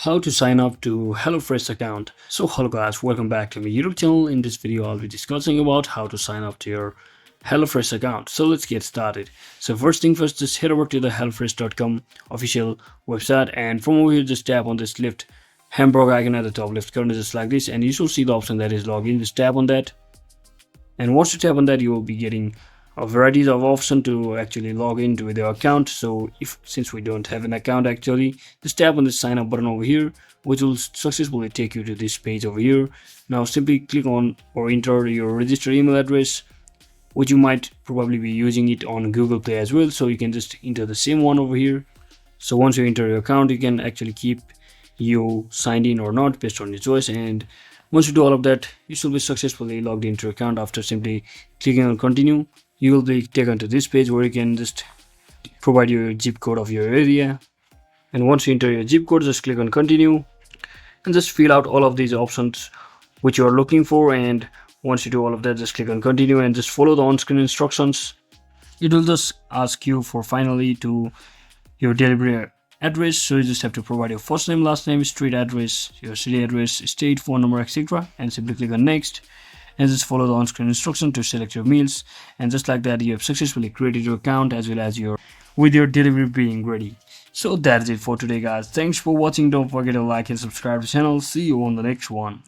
How to sign up to HelloFresh account. So hello guys, welcome back to my YouTube channel. In this video I'll be discussing about how to sign up to your HelloFresh account. So let's get started. So first thing first, just head over to the HelloFresh.com official website, and from over here just tap on this left hamburger icon at the top left corner just like this, and you should see the option that is login. Just tap on that, and once you tap on that you will be getting a varieties of options to actually log into with your account. So since we don't have an account actually, just tap on the sign up button over here, which will successfully take you to this page over here. Now simply click on or enter your registered email address, which you might probably be using it on Google Play as well, so you can just enter the same one over here. So once you enter your account, you can actually keep you signed in or not based on your choice, and once you do all of that, you should be successfully logged into your account. After simply clicking on continue, you will be taken to this page where you can just provide your zip code of your area, and once you enter your zip code, just click on continue and just fill out all of these options which you are looking for. And once you do all of that, just click on continue and just follow the on-screen instructions. It will just ask you for finally to your delivery address, so you just have to provide your first name, last name, street address, your city address, state, phone number, etc., and simply click on next and just follow the on-screen instruction to select your meals. And just like that, you have successfully created your account as well as your delivery being ready. So that's it for today guys. Thanks for watching. Don't forget to like and subscribe to the channel. See you on the next one.